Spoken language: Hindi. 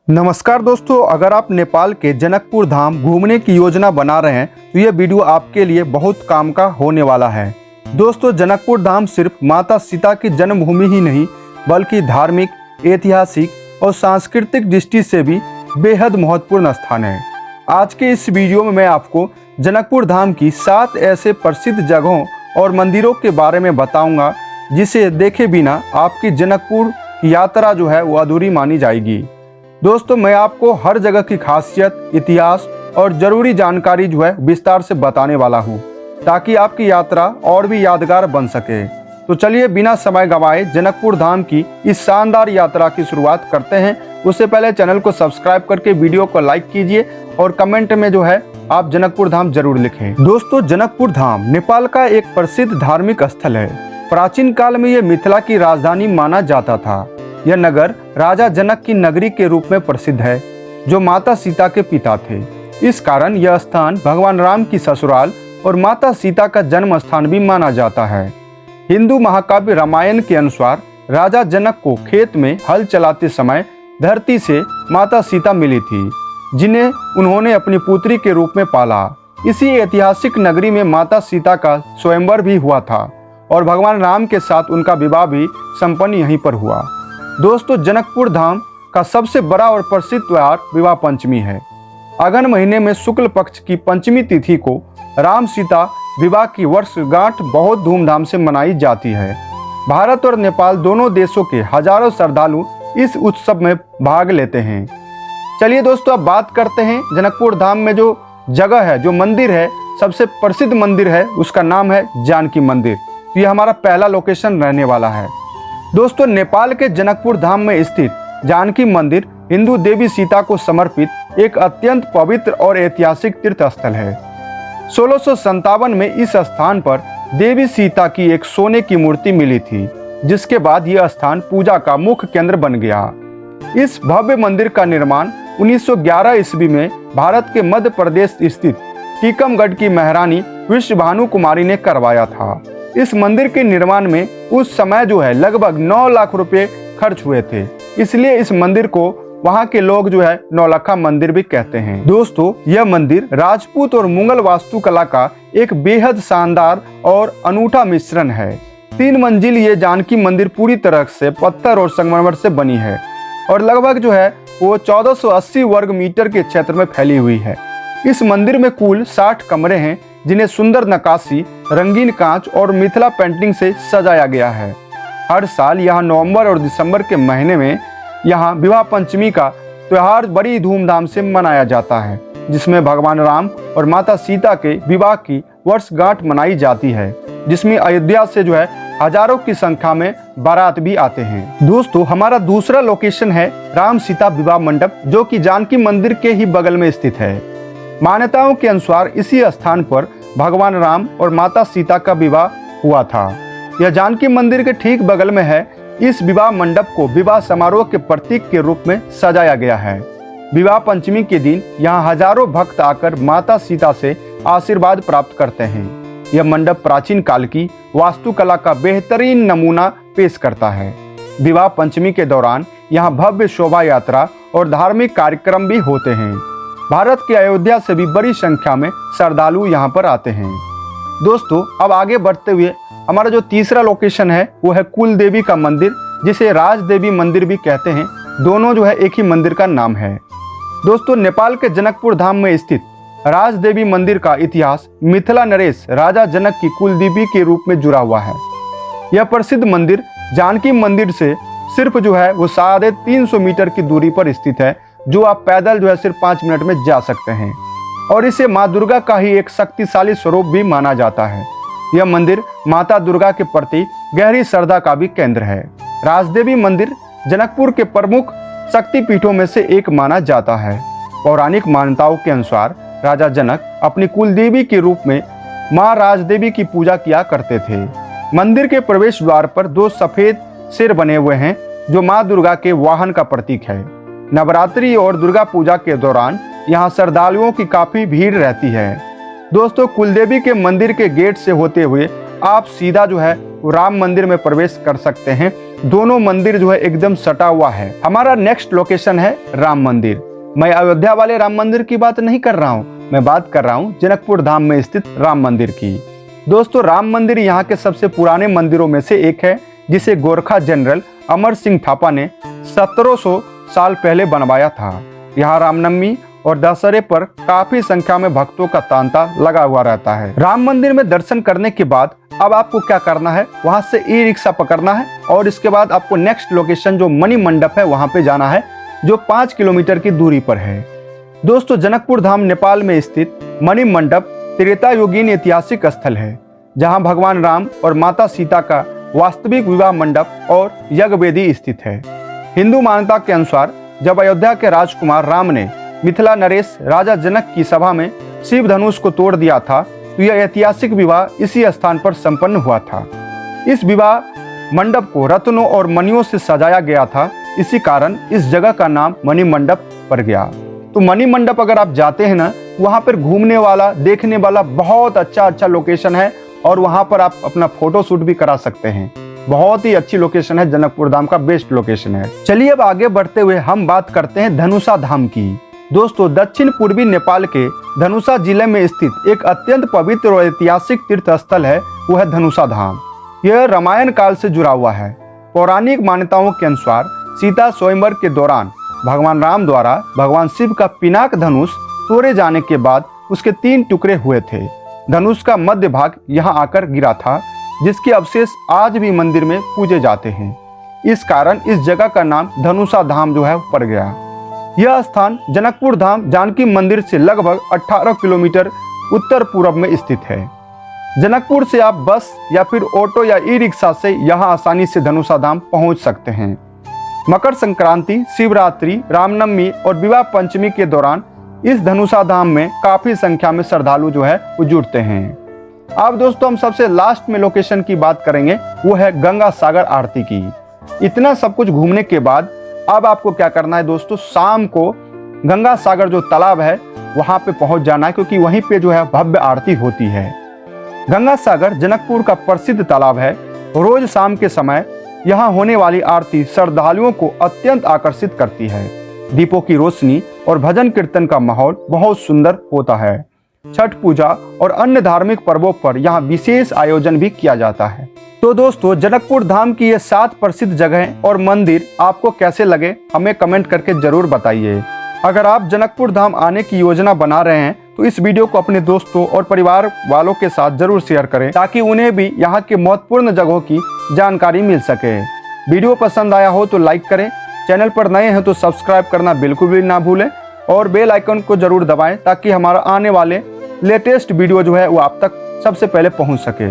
नमस्कार दोस्तों, अगर आप नेपाल के जनकपुर धाम घूमने की योजना बना रहे हैं तो ये वीडियो आपके लिए बहुत काम का होने वाला है। दोस्तों, जनकपुर धाम सिर्फ माता सीता की जन्मभूमि ही नहीं बल्कि धार्मिक, ऐतिहासिक और सांस्कृतिक दृष्टि से भी बेहद महत्वपूर्ण स्थान है। आज के इस वीडियो में मैं आपको जनकपुर धाम की 7 ऐसे प्रसिद्ध जगहों और मंदिरों के बारे में बताऊंगा जिसे देखे बिना आपकी जनकपुर की यात्रा जो है वो अधूरी मानी जाएगी। दोस्तों, मैं आपको हर जगह की खासियत, इतिहास और ज़रूरी जानकारी जो है विस्तार से बताने वाला हूँ ताकि आपकी यात्रा और भी यादगार बन सके। तो चलिए बिना समय गंवाए जनकपुर धाम की इस शानदार यात्रा की शुरुआत करते हैं। उससे पहले चैनल को सब्सक्राइब करके वीडियो को लाइक कीजिए और कमेंट में जो है आप जनकपुर धाम जरूर लिखें। दोस्तों, जनकपुर धाम नेपाल का एक प्रसिद्ध धार्मिक स्थल है। प्राचीन काल में यह मिथिला की राजधानी माना जाता था। यह नगर राजा जनक की नगरी के रूप में प्रसिद्ध है, जो माता सीता के पिता थे। इस कारण यह स्थान भगवान राम की ससुराल और माता सीता का जन्म स्थान भी माना जाता है। हिंदू महाकाव्य रामायण के अनुसार राजा जनक को खेत में हल चलाते समय धरती से माता सीता मिली थी, जिन्हें उन्होंने अपनी पुत्री के रूप में पाला। इसी ऐतिहासिक नगरी में माता सीता का स्वयंवर भी हुआ था और भगवान राम के साथ उनका विवाह भी संपन्न यहीं पर हुआ। दोस्तों, जनकपुर धाम का सबसे बड़ा और प्रसिद्ध त्योहार विवाह पंचमी है। अगन महीने में शुक्ल पक्ष की पंचमी तिथि को राम सीता विवाह की वर्षगांठ बहुत धूमधाम से मनाई जाती है। भारत और नेपाल दोनों देशों के हजारों श्रद्धालु इस उत्सव में भाग लेते हैं। चलिए दोस्तों, अब बात करते हैं जनकपुर धाम में जो जगह है, जो मंदिर है, सबसे प्रसिद्ध मंदिर है, उसका नाम है जानकी मंदिर। तो ये हमारा पहला लोकेशन रहने वाला है। दोस्तों, नेपाल के जनकपुर धाम में स्थित जानकी मंदिर हिंदू देवी सीता को समर्पित एक अत्यंत पवित्र और ऐतिहासिक तीर्थ स्थल है। 1657 में इस स्थान पर देवी सीता की एक सोने की मूर्ति मिली थी, जिसके बाद यह स्थान पूजा का मुख्य केंद्र बन गया। इस भव्य मंदिर का निर्माण 1911 ईस्वी में भारत के मध्य प्रदेश स्थित टीकमगढ़ की महारानी विश्वभानु कुमारी ने करवाया था। इस मंदिर के निर्माण में उस समय जो है लगभग 9 लाख रुपए खर्च हुए थे, इसलिए इस मंदिर को वहां के लोग जो है नौलखा मंदिर भी कहते हैं। दोस्तों, यह मंदिर राजपूत और मुगल वास्तुकला का एक बेहद शानदार और अनूठा मिश्रण है। 3 मंजिल ये जानकी मंदिर पूरी तरह से पत्थर और संगमरमर से बनी है और लगभग जो है वो 1480 वर्ग मीटर के क्षेत्र में फैली हुई है। इस मंदिर में कुल 60 कमरे हैं, जिन्हें सुंदर नक्काशी, रंगीन कांच और मिथिला पेंटिंग से सजाया गया है। हर साल यहाँ नवंबर और दिसंबर के महीने में यहाँ विवाह पंचमी का त्योहार बड़ी धूमधाम से मनाया जाता है, जिसमें भगवान राम और माता सीता के विवाह की वर्षगांठ मनाई जाती है, जिसमें अयोध्या से जो है हजारों की संख्या में बारात भी आते हैं। दोस्तों, हमारा दूसरा लोकेशन है राम सीता विवाह मंडप, जो कि जानकी मंदिर के ही बगल में स्थित है। मान्यताओं के अनुसार इसी स्थान पर भगवान राम और माता सीता का विवाह हुआ था। यह जानकी मंदिर के ठीक बगल में है। इस विवाह मंडप को विवाह समारोह के प्रतीक के रूप में सजाया गया है। विवाह पंचमी के दिन यहाँ हजारों भक्त आकर माता सीता से आशीर्वाद प्राप्त करते हैं। यह मंडप प्राचीन काल की वास्तुकला का बेहतरीन नमूना पेश करता है। विवाह पंचमी के दौरान यहाँ भव्य शोभा यात्रा और धार्मिक कार्यक्रम भी होते हैं। भारत के अयोध्या से भी बड़ी संख्या में श्रद्धालु यहाँ पर आते हैं। दोस्तों, अब आगे बढ़ते हुए हमारा जो तीसरा लोकेशन है वो है कुल देवी का मंदिर, जिसे राज देवी मंदिर भी कहते हैं। दोनों जो है एक ही मंदिर का नाम है। दोस्तों, नेपाल के जनकपुर धाम में स्थित राज देवी मंदिर का इतिहास मिथिला नरेश राजा जनक की कुल देवी के रूप में जुड़ा हुआ है। यह प्रसिद्ध मंदिर जानकी मंदिर से सिर्फ जो है वो 350 मीटर की दूरी पर स्थित है, जो आप पैदल जो है सिर्फ 5 मिनट में जा सकते हैं और इसे माँ दुर्गा का ही एक शक्तिशाली स्वरूप भी माना जाता है। यह मंदिर माता दुर्गा के प्रति गहरी श्रद्धा का भी केंद्र है। राजदेवी मंदिर जनकपुर के प्रमुख शक्तिपीठों में से एक माना जाता है। पौराणिक मान्यताओं के अनुसार राजा जनक अपनी कुल देवी के रूप में माँ राजदेवी की पूजा किया करते थे। मंदिर के प्रवेश द्वार पर 2 सफेद शेर बने हुए हैं, जो माँ दुर्गा के वाहन का प्रतीक है। नवरात्रि और दुर्गा पूजा के दौरान यहाँ श्रद्धालुओं की काफी भीड़ रहती है। दोस्तों, कुलदेवी के मंदिर के गेट से होते हुए आप सीधा जो है राम मंदिर में प्रवेश कर सकते हैं। दोनों मंदिर जो है एकदम सटा हुआ है। हमारा नेक्स्ट लोकेशन है राम मंदिर। मैं अयोध्या वाले राम मंदिर की बात नहीं कर रहा हूँ, मैं बात कर रहा हूँ जनकपुर धाम में स्थित राम मंदिर की। दोस्तों, राम मंदिर यहाँ के सबसे पुराने मंदिरों में से एक है, जिसे गोरखा जनरल अमर सिंह थापा ने 1700 साल पहले बनवाया था। यहाँ रामनवमी और दशहरे पर काफी संख्या में भक्तों का तांता लगा हुआ रहता है। राम मंदिर में दर्शन करने के बाद अब आपको क्या करना है, वहां से ई रिक्शा पकड़ना है और इसके बाद आपको नेक्स्ट लोकेशन जो मणि मंडप है वहां पे जाना है, जो 5 किलोमीटर की दूरी पर है। दोस्तों, जनकपुर धाम नेपाल में स्थित मणि मंडप त्रेता युगीन ऐतिहासिक स्थल है, जहां भगवान राम और माता सीता का वास्तविक विवाह मंडप और यज्ञ वेदी स्थित है। हिंदू मान्यता के अनुसार जब अयोध्या के राजकुमार राम ने मिथिला नरेश राजा जनक की सभा में शिव धनुष को तोड़ दिया था, तो यह ऐतिहासिक विवाह इसी स्थान पर संपन्न हुआ था। इस विवाह मंडप को रत्नों और मणियों से सजाया गया था, इसी कारण इस जगह का नाम मणि मंडप पड़ गया। तो मणि मंडप अगर आप जाते हैं ना, वहाँ पर घूमने वाला, देखने वाला बहुत अच्छा लोकेशन है और वहाँ पर आप अपना फोटो शूट भी करा सकते हैं। बहुत ही अच्छी लोकेशन है, जनकपुर धाम का बेस्ट लोकेशन है। चलिए अब आगे बढ़ते हुए हम बात करते हैं धनुषा धाम की। दोस्तों, दक्षिण पूर्वी नेपाल के धनुषा जिले में स्थित एक अत्यंत पवित्र और ऐतिहासिक तीर्थ स्थल है, वो है धनुषा धाम। यह रामायण काल से जुड़ा हुआ है। पौराणिक मान्यताओं के अनुसार सीता स्वयंवर के दौरान भगवान राम द्वारा भगवान शिव का पिनाक धनुष तोड़े जाने के बाद उसके 3 टुकड़े हुए थे। धनुष का मध्य भाग यहाँ आकर गिरा था, जिसके अवशेष आज भी मंदिर में पूजे जाते हैं। इस कारण इस जगह का नाम धनुषा धाम जो है पड़ गया। यह स्थान जनकपुर धाम जानकी मंदिर से लगभग 18 किलोमीटर उत्तर पूर्व में स्थित है। जनकपुर से आप बस या फिर ऑटो या ई रिक्शा से यहाँ आसानी से धनुषा धाम पहुँच सकते हैं। मकर संक्रांति, शिवरात्रि, रामनवमी और विवाह पंचमी के दौरान इस धनुषा धाम में काफी संख्या में श्रद्धालु जो है वो जुटते हैं। अब दोस्तों, हम सबसे लास्ट में लोकेशन की बात करेंगे, वो है गंगा सागर आरती की। इतना सब कुछ घूमने के बाद अब आपको क्या करना है दोस्तों, शाम को गंगा सागर जो तालाब है वहां पे पहुंच जाना है, क्योंकि वहीं पे जो है भव्य आरती होती है। गंगा सागर जनकपुर का प्रसिद्ध तालाब है। रोज शाम के समय यहाँ होने वाली आरती श्रद्धालुओं को अत्यंत आकर्षित करती है। दीपों की रोशनी और भजन कीर्तन का माहौल बहुत सुंदर होता है। छठ पूजा और अन्य धार्मिक पर्वों पर यहाँ विशेष आयोजन भी किया जाता है। तो दोस्तों, जनकपुर धाम की ये 7 प्रसिद्ध जगहें और मंदिर आपको कैसे लगे, हमें कमेंट करके जरूर बताइए। अगर आप जनकपुर धाम आने की योजना बना रहे हैं तो इस वीडियो को अपने दोस्तों और परिवार वालों के साथ जरूर शेयर करें, ताकि उन्हें भी यहाँ के महत्वपूर्ण जगहों की जानकारी मिल सके। वीडियो पसंद आया हो तो लाइक करें, चैनल पर नए हैं तो सब्सक्राइब करना बिल्कुल भी ना भूलें और बेल आइकन को जरूर दबाएं, ताकि हमारा आने वाले लेटेस्ट वीडियो जो है वो आप तक सबसे पहले पहुंच सके।